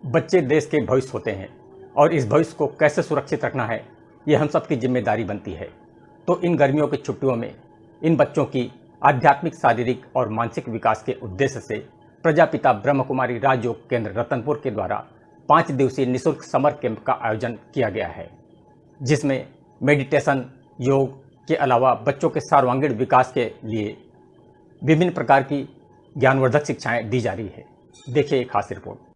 बच्चे देश के भविष्य होते हैं और इस भविष्य को कैसे सुरक्षित रखना है, ये हम सबकी जिम्मेदारी बनती है। तो इन गर्मियों की छुट्टियों में इन बच्चों की आध्यात्मिक, शारीरिक और मानसिक विकास के उद्देश्य से प्रजापिता ब्रह्म कुमारी राजयोग केंद्र रतनपुर के द्वारा 5 दिवसीय निःशुल्क समर कैंप का आयोजन किया गया है, जिसमें मेडिटेशन, योग के अलावा बच्चों के सर्वांगीण विकास के लिए विभिन्न प्रकार की ज्ञानवर्धक शिक्षाएं दी जा रही है। देखिए एक खास रिपोर्ट।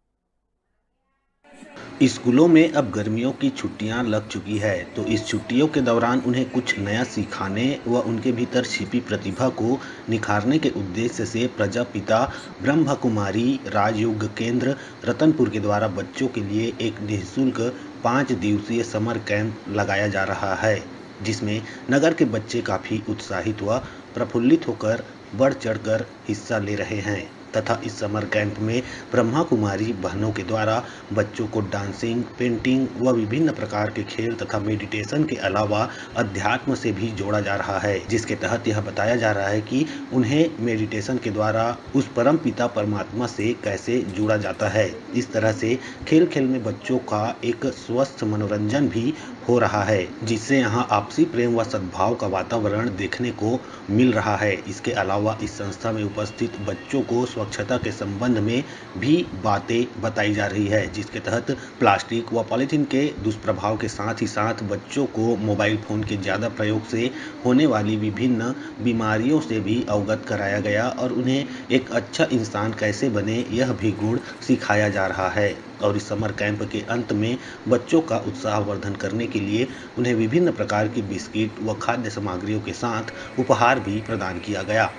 स्कूलों में अब गर्मियों की छुट्टियां लग चुकी है, तो इस छुट्टियों के दौरान उन्हें कुछ नया सिखाने व उनके भीतर छिपी प्रतिभा को निखारने के उद्देश्य से प्रजापिता ब्रह्म कुमारी राजयोग केंद्र रतनपुर के द्वारा बच्चों के लिए एक निःशुल्क 5 दिवसीय समर कैंप लगाया जा रहा है, जिसमें नगर के बच्चे काफ़ी उत्साहित व प्रफुल्लित होकर बढ़ चढ़कर हिस्सा ले रहे हैं तथा इस समर कैंप में ब्रह्मा कुमारी बहनों के द्वारा बच्चों को डांसिंग, पेंटिंग व विभिन्न प्रकार के खेल तथा मेडिटेशन के अलावा अध्यात्म से भी जोड़ा जा रहा है, जिसके तहत यह बताया जा रहा है कि उन्हें मेडिटेशन के द्वारा उस परम पिता परमात्मा से कैसे जुड़ा जाता है। इस तरह से खेल खेल में बच्चों का एक स्वस्थ मनोरंजन भी हो रहा है, जिससे यहाँ आपसी प्रेम व सद्भाव का वातावरण देखने को मिल रहा है। इसके अलावा इस संस्था में उपस्थित बच्चों को स्वच्छता के संबंध में भी बातें बताई जा रही है, जिसके तहत प्लास्टिक व पॉलीथीन के दुष्प्रभाव के साथ ही साथ बच्चों को मोबाइल फोन के ज़्यादा प्रयोग से होने वाली विभिन्न बीमारियों से भी अवगत कराया गया और उन्हें एक अच्छा इंसान कैसे बने यह भी गुण सिखाया जा रहा है। और इस समर कैंप के अंत में बच्चों का उत्साहवर्धन करने के लिए उन्हें विभिन्न प्रकार की बिस्किट व खाद्य सामग्रियों के साथ उपहार भी प्रदान किया गया।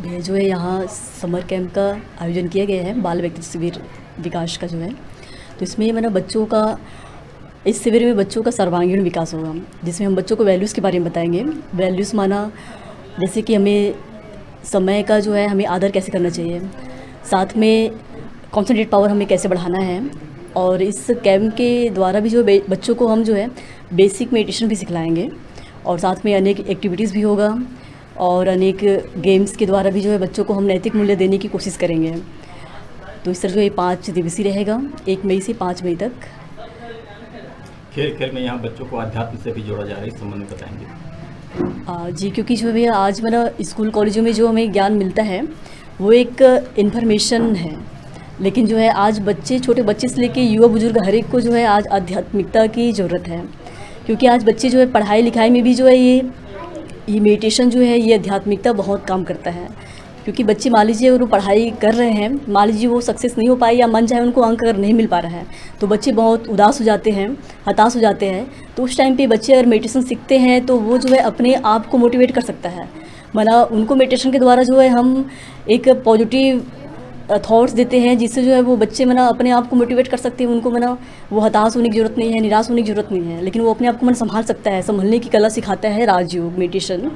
भैया जो है यहाँ समर कैंप का आयोजन किया गया है, बाल व्यक्तित्व शिविर विकास का जो है, तो इसमें मैंने बच्चों का इस शिविर में बच्चों का सर्वांगीण विकास होगा, जिसमें हम बच्चों को वैल्यूज़ के बारे में बताएंगे। वैल्यूज़ माना जैसे कि हमें समय का जो है हमें आदर कैसे करना चाहिए, साथ में कॉन्सेंट्रेट पावर हमें कैसे बढ़ाना है। और इस कैंप के द्वारा भी जो बच्चों को हम जो है बेसिक मेडिटेशन भी सिखलाएंगे और साथ में अनेक एक्टिविटीज़ भी होगा और अनेक गेम्स के द्वारा भी जो है बच्चों को हम नैतिक मूल्य देने की कोशिश करेंगे। तो इस तरह जो ये 5 दिवसीय रहेगा, 1 मई से 5 मई तक। खेल खेल में यहाँ बच्चों को अध्यात्म से भी जोड़ा जा रहा है, इस संबंध में बताएंगे। जी, क्योंकि जो भैया आज मेरा स्कूल कॉलेजों में जो हमें ज्ञान मिलता है वो एक इन्फॉर्मेशन है, लेकिन जो है आज बच्चे, छोटे बच्चे से लेके युवा बुजुर्ग हर एक को जो है आज आध्यात्मिकता की ज़रूरत है। क्योंकि आज बच्चे जो है पढ़ाई लिखाई में भी जो है ये मेडिटेशन जो है, ये आध्यात्मिकता बहुत काम करता है। क्योंकि बच्चे मान लीजिए वो पढ़ाई कर रहे हैं, मान लीजिए वो सक्सेस नहीं हो पाए या मन चाहे उनको अंक अगर नहीं मिल पा रहा है, तो बच्चे बहुत उदास हो जाते हैं, हताश हो जाते हैं। तो उस टाइम पे बच्चे अगर मेडिटेशन सीखते हैं तो वो जो है अपने आप को मोटिवेट कर सकता है। माना उनको मेडिटेशन के द्वारा जो है हम एक पॉजिटिव थॉट्स देते हैं, जिससे जो है वो बच्चे माना अपने आप को मोटिवेट कर सकते हैं। उनको माना वो हताश होने की ज़रूरत नहीं है, निराश होने की ज़रूरत नहीं है, लेकिन वो अपने आप को मन संभाल सकता है। संभलने की कला सिखाता है राजयोग मेडिटेशन।